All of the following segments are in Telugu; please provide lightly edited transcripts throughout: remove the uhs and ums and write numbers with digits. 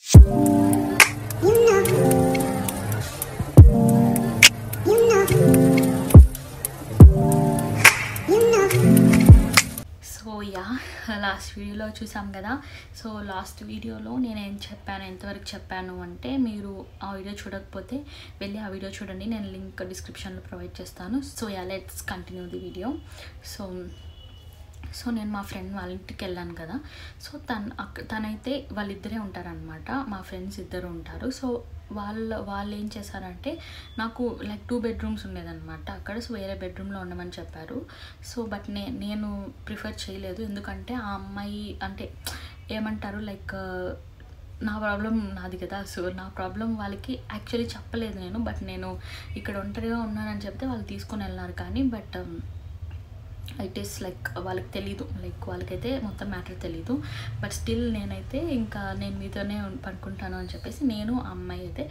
సో యా లాస్ట్ వీడియోలో చూసాం కదా. సో లాస్ట్ వీడియోలో నేనేం చెప్పాను, ఎంతవరకు చెప్పాను అంటే, మీరు ఆ వీడియో చూడకపోతే వెళ్ళి ఆ వీడియో చూడండి, నేను లింక్ డిస్క్రిప్షన్లో ప్రొవైడ్ చేస్తాను. So yeah, let's continue the video. So నేను మా ఫ్రెండ్ వాళ్ళ ఇంటికి వెళ్ళాను కదా. సో తనైతే వాళ్ళిద్దరే ఉంటారనమాట, మా ఫ్రెండ్స్ ఇద్దరు ఉంటారు. సో వాళ్ళు ఏం చేశారంటే, నాకు లైక్ 2 bedrooms ఉండేదన్నమాట అక్కడ. సో వేరే బెడ్రూమ్లో ఉండమని చెప్పారు. సో బట్ నేను ప్రిఫర్ చేయలేదు, ఎందుకంటే ఆ అమ్మాయి అంటే ఏమంటారు లైక్ నా ప్రాబ్లం నాది కదా. సో నా ప్రాబ్లం వాళ్ళకి యాక్చువల్లీ చెప్పలేదు నేను, బట్ నేను ఇక్కడ ఒంటరిగా ఉన్నానని చెప్తే వాళ్ళు తీసుకొని వెళ్ళినారు. కానీ బట్ ఇట్ ఈస్ లైక్ వాళ్ళకి తెలీదు, లైక్ వాళ్ళకైతే మొత్తం మ్యాటర్ తెలీదు. బట్ స్టిల్ నేనైతే ఇంకా నేను మీతోనే పడుకుంటాను అని చెప్పేసి నేను ఆ అమ్మాయి అయితే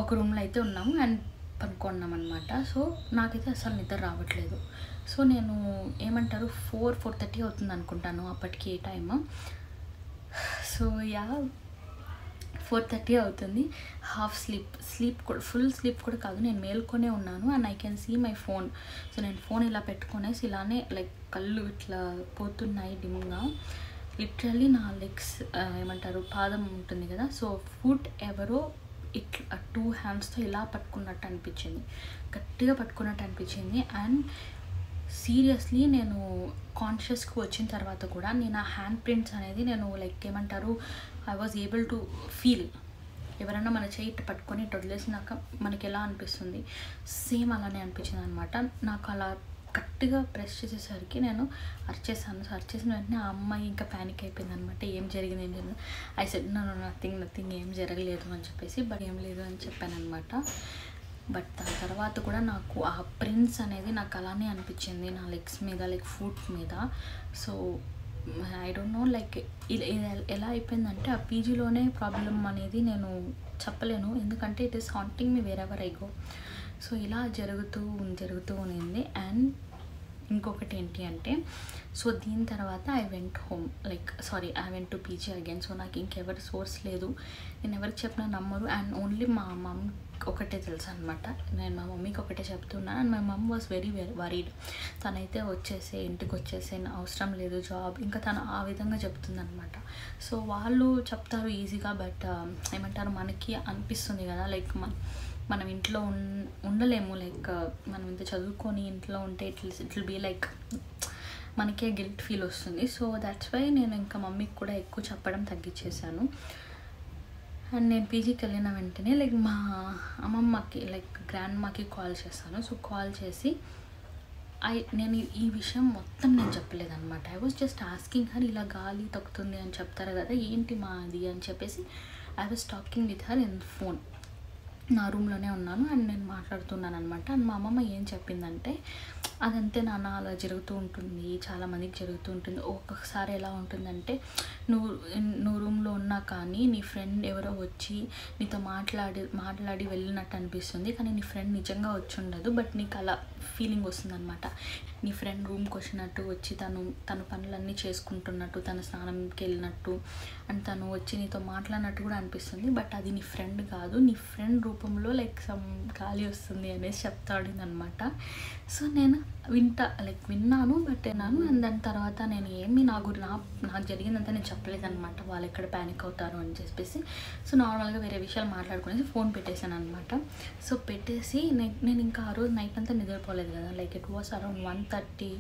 ఒక రూమ్లో అయితే ఉన్నాము అండ్ పడుకున్నాం అనమాట. సో నాకైతే అసలు నిద్ర రావట్లేదు. సో నేను ఏమంటారు 4:30 అవుతుంది అనుకుంటాను అప్పటికి ఏ టైమ్. సో యా 4:30 అవుతుంది. హాఫ్ స్లీప్ కూడా, ఫుల్ స్లీప్ కూడా కాదు, నేను మేల్కొనే ఉన్నాను. And I can see my phone. So నేను ఫోన్ ఇలా పెట్టుకునేసి ఇలానే లైక్ కళ్ళు ఇట్లా పోతున్నాయి డిమ్గా. లిటరల్లీ నా లెగ్స్ ఏమంటారు పాదం ఉంటుంది కదా, సో ఫుట్ ఎవరో ఇట్లా 2 handsతో ఇలా పట్టుకున్నట్టు అనిపించింది, గట్టిగా పట్టుకున్నట్టు అనిపించింది. అండ్ సీరియస్లీ నేను కాన్షియస్కి వచ్చిన తర్వాత కూడా నేను ఆ హ్యాండ్ ప్రింట్స్ అనేది నేను లైక్ ఏమంటారు I was able to feel. ఎవరైనా మన చేయి ఇట్టు పట్టుకొని ఇటు వదిలేసినాక మనకి ఎలా అనిపిస్తుంది, సేమ్ అలానే అనిపించింది అనమాట. నాకు అలా గట్టిగా ప్రెస్ చేసేసరికి నేను అరిచేసాను. సో అరిచేసిన వెంటనే ఆ అమ్మాయి ఇంకా ప్యానిక్ అయిపోయింది అనమాట. ఏం జరిగింది ఐ సెడ్ నథింగ్ ఏం జరగలేదు అని చెప్పేసి, బట్ ఏం లేదు అని చెప్పాను అనమాట. బట్ దాని తర్వాత కూడా నాకు ఆ ప్రింట్స్ అనేది నాకు అలానే అనిపించింది నా లెగ్స్ మీద, లైక్ ఫుట్ మీద. So I don't no like ఎలా అయిపోయిందంటే ఆ పీజీలోనే ప్రాబ్లం అనేది నేను చెప్పలేను, ఎందుకంటే it is haunting me wear ever I go. So ఇలా జరుగుతూ ఉన్నింది. అండ్ ఇంకొకటి ఏంటి అంటే, సో దీని తర్వాత I went to PG again. So నాకు ఇంకెవరి సోర్స్ లేదు, నేను ఎవరికి చెప్పినా నమ్మరు. అండ్ ఓన్లీ మా మమ్ ఒకటే తెలుసు అనమాట, నేను మా మమ్మీకి ఒకటే చెప్తున్నాను. And my mom was very worried. తనైతే ఇంటికి వచ్చేసే అవసరం లేదు జాబ్, ఇంకా తను ఆ విధంగా చెప్తుందనమాట. సో వాళ్ళు చెప్తారు ఈజీగా, బట్ ఏమంటారు మనకి అనిపిస్తుంది కదా లైక్ మనం ఇంట్లో ఉండలేము, లైక్ మనం ఇంత చదువుకొని ఇంట్లో ఉంటే ఇట్ విల్ బీ లైక్ మనకే గిల్ట్ ఫీల్ వస్తుంది. సో దట్స్ వై నేను ఇంకా మమ్మీకి కూడా ఎక్కువ చెప్పడం తగ్గించేశాను. అండ్ నేను పీజీకి వెళ్ళిన వెంటనే లైక్ మా అమ్మమ్మకి లైక్ గ్రాండ్ మాకి కాల్ చేస్తాను. సో కాల్ చేసి నేను ఈ విషయం మొత్తం నేను చెప్పలేదన్నమాట. I was just asking her, ఇలా గాలి తొక్కుతుంది అని చెప్తారు కదా, ఏంటి మా అది అని చెప్పేసి I was talking with her in phone. నా రూమ్లోనే ఉన్నాను అండ్ నేను మాట్లాడుతున్నాను అనమాట. అండ్ మా అమ్మమ్మ ఏం చెప్పిందంటే, అదంతే నాన్న, అలా జరుగుతూ ఉంటుంది, చాలామందికి జరుగుతూ ఉంటుంది. ఒక్కొక్కసారి ఎలా ఉంటుందంటే, నువ్వు రూమ్లో ఉన్నా కానీ నీ ఫ్రెండ్ ఎవరో వచ్చి నీతో మాట్లాడి వెళ్ళినట్టు అనిపిస్తుంది, కానీ నీ ఫ్రెండ్ నిజంగా వచ్చి ఉండదు, బట్ నీకు అలా ఫీలింగ్ వస్తుంది అనమాట. నీ ఫ్రెండ్ రూమ్కి వచ్చినట్టు, వచ్చి తన పనులన్నీ చేసుకుంటున్నట్టు, తన స్నానంకి వెళ్ళినట్టు అండ్ తను వచ్చి నీతో మాట్లాడినట్టు కూడా అనిపిస్తుంది, బట్ అది నీ ఫ్రెండ్ కాదు, నీ ఫ్రెండ్ రూపంలో లైక్ సమ్ గాలి వస్తుంది అనేసి చెప్తాడు అనమాట. సో నేను విన్నాను, బట్ విన్నాను. అండ్ దాని తర్వాత నేను ఏమి నాకు జరిగిందంతా నేను చెప్పలేదన్నమాట, వాళ్ళు ఎక్కడ ప్యానిక్ అవుతారు అని చెప్పేసి. సో నార్మల్గా వేరే విషయాలు మాట్లాడుకునేసి ఫోన్ పెట్టేశాను అనమాట. సో పెట్టేసి నేను ఇంకా ఆ రోజు నైట్ అంతా నిద్రపోలేదు కదా, లైక్ ఇట్ వాస్ అరౌండ్ 1:30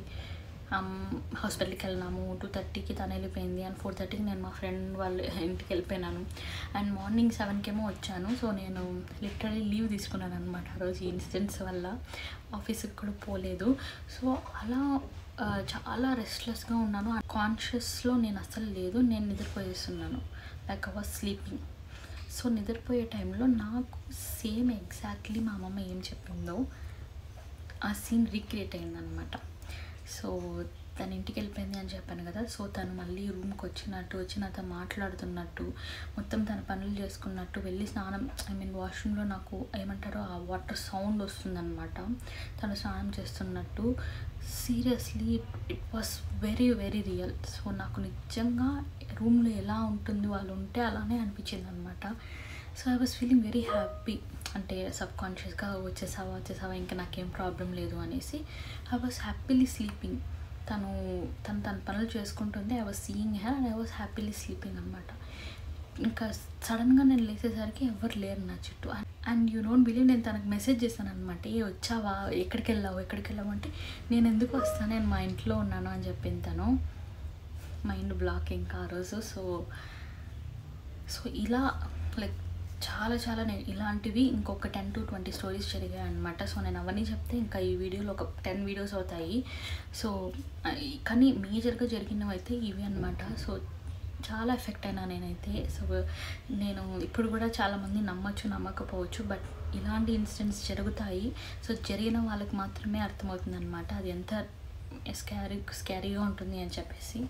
హాస్పిటల్కి వెళ్ళినాము. 2:30కి తను వెళ్ళిపోయింది అండ్ 4:30కి నేను మా ఫ్రెండ్ వాళ్ళ ఇంటికి వెళ్ళిపోయినాను. అండ్ మార్నింగ్ 7కేమో వచ్చాను. సో నేను లిటరలీ లీవ్ తీసుకున్నాను అనమాట ఆ రోజు ఇన్సిడెంట్స్ వల్ల, ఆఫీస్కి కూడా పోలేదు. సో అలా చాలా రెస్ట్లెస్గా ఉన్నాను. కాన్షియస్లో నేను అసలు లేదు, నేను నిద్రపోయేస్తున్నాను, like I was sleeping. So నిద్రపోయే టైంలో నాకు సేమ్ ఎగ్జాక్ట్లీ మా అమ్మమ్మ ఏం చెప్పిందో ఆ సీన్ రీక్రియేట్ అయిందనమాట. సో తన ఇంటికి వెళ్ళిపోయింది అని చెప్పాను కదా. సో తను మళ్ళీ రూమ్కి వచ్చి నాతో మాట్లాడుతున్నట్టు, మొత్తం తన పనులు చేసుకున్నట్టు, వెళ్ళి స్నానం వాష్రూమ్లో నాకు ఏమంటారో ఆ వాటర్ సౌండ్ వస్తుందన్నమాట, తను స్నానం చేస్తున్నట్టు. Seriously it was very very real. So నాకు నిజంగా రూమ్లో ఎలా ఉంటుంది వాళ్ళు ఉంటే అలానే అనిపించింది అనమాట. So I was feeling very happy, అంటే సబ్కాన్షియస్గా వచ్చేసావా ఇంకా నాకేం ప్రాబ్లం లేదు అనేసి. I was happily sleeping. తను పనులు చేసుకుంటుంది. I was seeing her and I was happily sleeping అనమాట. ఇంకా సడన్గా నేను లేచేసరికి ఎవరు లేరు నా చుట్టూ. అండ్ యూ డోంట్ బిలీవ్, నేను తనకు మెసేజ్ చేశాను అనమాట, వచ్చావా, ఎక్కడికి వెళ్ళావు అంటే, నేను ఎందుకు వస్తాను, నేను మా ఇంట్లో ఉన్నాను అని చెప్పింది తను. మైండ్ బ్లాక్ ఇంకా ఆ రోజు. సో ఇలా లైక్ చాలా నేను ఇలాంటివి ఇంకొక 10 to 20 స్టోరీస్ జరిగాయి అనమాట. సో నేను అవన్నీ చెప్తే ఇంకా ఈ వీడియోలో ఒక 10 వీడియోస్ అవుతాయి. సో కానీ మేజర్గా జరిగినవి అయితే ఇవి అనమాట. సో చాలా ఎఫెక్ట్ అయినా నేనైతే. సో నేను ఇప్పుడు కూడా చాలామంది నమ్మకపోవచ్చు, బట్ ఇలాంటి ఇన్సిడెంట్స్ జరుగుతాయి. సో జరిగిన వాళ్ళకి మాత్రమే అర్థమవుతుంది అనమాట అది ఎంత స్కారీగా ఉంటుంది అని చెప్పేసి.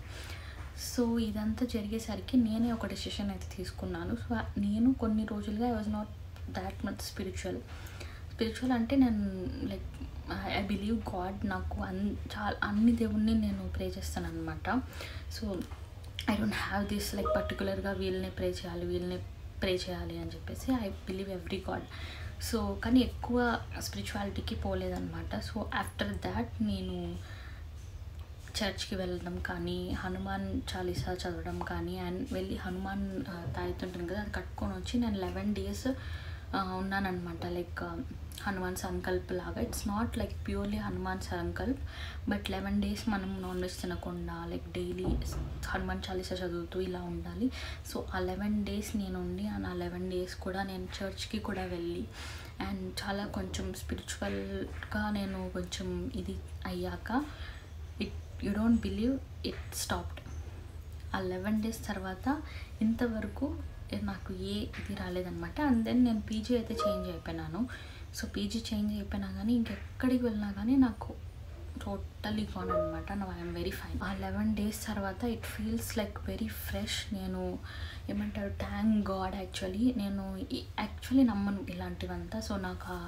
సో ఇదంతా జరిగేసరికి నేనే ఒక డెసిషన్ అయితే తీసుకున్నాను. సో నేను కొన్ని రోజులుగా I was not that much spiritual అంటే నేను లైక్ ఐ బిలీవ్ గాడ్. నాకు అన్ని దేవుణ్ణి నేను ప్రే చేస్తాను అనమాట. So I don't have this like పర్టికులర్గా వీళ్ళని ప్రే చేయాలి అని చెప్పేసి. I believe every God. So కానీ ఎక్కువ స్పిరిచువాలిటీకి పోలేదన్నమాట. సో ఆఫ్టర్ దాట్ నేను చర్చ్కి వెళ్ళడం కానీ, హనుమాన్ చాలీసా చదవడం కానీ, అండ్ వెళ్ళి హనుమాన్ తాగుతుంటాను కదా, అది కట్టుకొని వచ్చి నేను 11 days ఉన్నానన్నమాట. లైక్ హనుమాన్ సంకల్ప్ లాగా. It's not like purely Hanuman Sankalp, but 11 days మనం నాన్ వెజ్ తినకుండా లైక్ డైలీ హనుమాన్ చాలీసా చదువుతూ ఇలా ఉండాలి. సో ఆ 11 days నేను ఉండి, ఆ 11 days కూడా నేను చర్చ్కి కూడా వెళ్ళి, అండ్ చాలా కొంచెం స్పిరిచువల్గా నేను కొంచెం ఇది అయ్యాక you don't believe it stopped. ఆ 11 days తర్వాత ఇంతవరకు నాకు ఇది రాలేదన్నమాట. అండ్ దెన్ నేను పీజీ అయితే చేంజ్ అయిపోయినాను. సో పీజీ చేంజ్ అయిపోయినా కానీ ఇంకెక్కడికి వెళ్ళినా కానీ నాకు టోటలీ గాన్ అనమాట. Now I'm very fine. ఆ 11 days తర్వాత it feels like very fresh. నేను ఏమంటారు, థ్యాంక్ గాడ్. యాక్చువల్లీ నమ్మను ఇలాంటివంతా. సో నాకు ఆ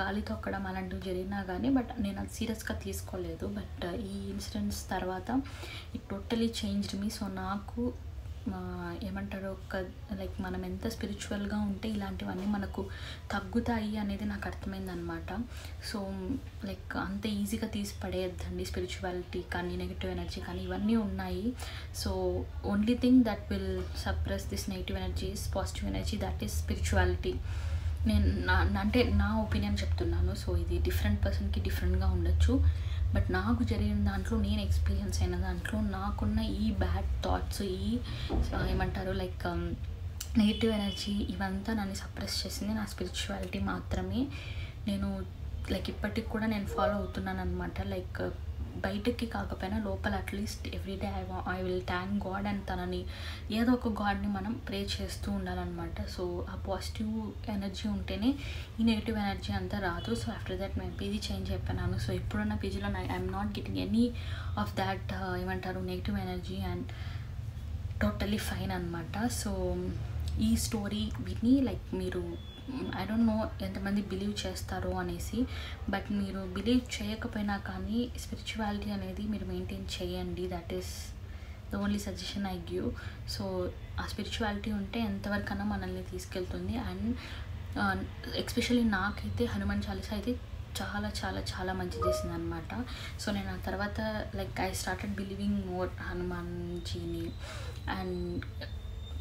గాలి తొక్కడం అలాంటివి జరిగినా కానీ, బట్ నేను అది సీరియస్గా తీసుకోలేదు. బట్ ఈ ఇన్సిడెంట్స్ తర్వాత it totally changed me. So నాకు ఏమంటారు, లైక్ మనం ఎంత స్పిరిచువల్గా ఉంటే ఇలాంటివన్నీ మనకు తగ్గుతాయి అనేది నాకు అర్థమైందనమాట. సో లైక్ అంత ఈజీగా తీసి పడేయద్దండి స్పిరిచువాలిటీ కానీ, నెగిటివ్ ఎనర్జీ కానీ, ఇవన్నీ ఉన్నాయి. So only thing that will suppress this negative energy is positive energy, that is spirituality. నేను అంటే నా ఒపీనియన్ చెప్తున్నాను. సో ఇది డిఫరెంట్ పర్సన్కి డిఫరెంట్గా ఉండొచ్చు, బట్ నాకు జరిగిన దాంట్లో, నేను ఎక్స్పీరియన్స్ అయిన దాంట్లో, నాకున్న ఈ బ్యాడ్ థాట్స్, ఈ ఏమంటారు లైక్ నెగిటివ్ ఎనర్జీ, ఇవంతా నన్ను సప్రెస్ చేసింది నా స్పిరిచువాలిటీ మాత్రమే. నేను లైక్ ఇప్పటికి కూడా నేను ఫాలో అవుతున్నాను అనమాట. లైక్ బయటకి కాకపోయినా లోపల at least everyday I will thank God, and తనని ఏదో ఒక గాడ్ని మనం ప్రే చేస్తూ ఉండాలన్నమాట. సో ఆ పాజిటివ్ ఎనర్జీ ఉంటేనే ఈ నెగిటివ్ ఎనర్జీ అంతా రాదు. సో ఆఫ్టర్ దట్ నేను పీజీ చేంజ్ అయిపోయినాను. సో ఇప్పుడున్న పీజీలో I'm not getting any of that ఏమంటారు negative energy, and totally fine అనమాట. సో ఈ స్టోరీ విని లైక్ మీరు ఐ డోంట్ నో ఎంతమంది బిలీవ్ చేస్తారో అనేసి, బట్ మీరు బిలీవ్ చేయకపోయినా కానీ స్పిరిచువాలిటీ అనేది మీరు మెయింటైన్ చేయండి. That is the only suggestion I give. So ఆ స్పిరిచువాలిటీ ఉంటే ఎంతవరకన్నా మనల్ని తీసుకెళ్తుంది. అండ్ ఎస్పెషల్లీ నాకైతే హనుమాన్ చాలీసా అయితే చాలా చాలా చాలా మంచి చేసింది అనమాట. సో నేను ఆ తర్వాత like I started believing more హనుమాన్జీని అండ్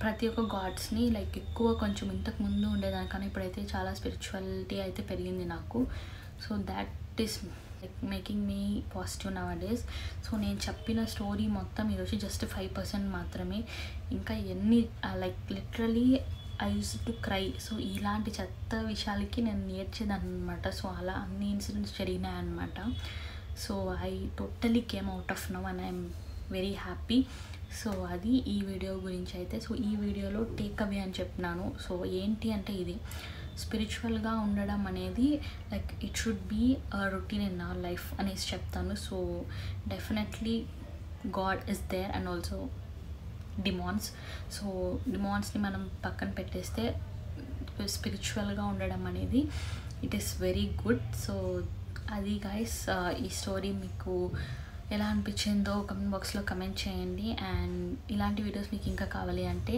ప్రతి ఒక్క గాడ్స్ని లైక్ ఎక్కువ కొంచెం ఇంతకు ముందు ఉండేదానికన్నా ఇప్పుడైతే చాలా స్పిరిచువాలిటీ అయితే పెరిగింది నాకు. So that is like making me positive now days. So నేను చెప్పిన స్టోరీ మొత్తం ఈరోజు జస్ట్ 5% మాత్రమే. ఇంకా ఎన్ని like literally I use to cry. So ఇలాంటి చెత్త విషయాలకి నేను నేర్చేదాన్ని అనమాట. సో అలా అన్ని ఇన్సిడెంట్స్ జరిగినాయి అనమాట. So I totally came out of now and I'm very happy. So అది ఈ వీడియో గురించి అయితే. సో ఈ వీడియోలో టేక్ అవే అని చెప్పినాను. సో ఏంటి అంటే ఇది స్పిరిచువల్గా ఉండడం అనేది like it should be a routine in our life అనేసి చెప్తాను. So definitely God is there and also demons. So డిమాన్స్ని మనం పక్కన పెట్టేస్తే స్పిరిచువల్గా ఉండడం అనేది it is very good. So అది గైస్, ఈ స్టోరీ మీకు ఎలా అనిపించిందో కమెంట్ బాక్స్లో కమెంట్ చేయండి. అండ్ ఇలాంటి వీడియోస్ మీకు ఇంకా కావాలి అంటే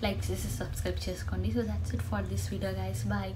లైక్ చేసి సబ్స్క్రైబ్ చేసుకోండి. So that's it for this video guys, bye.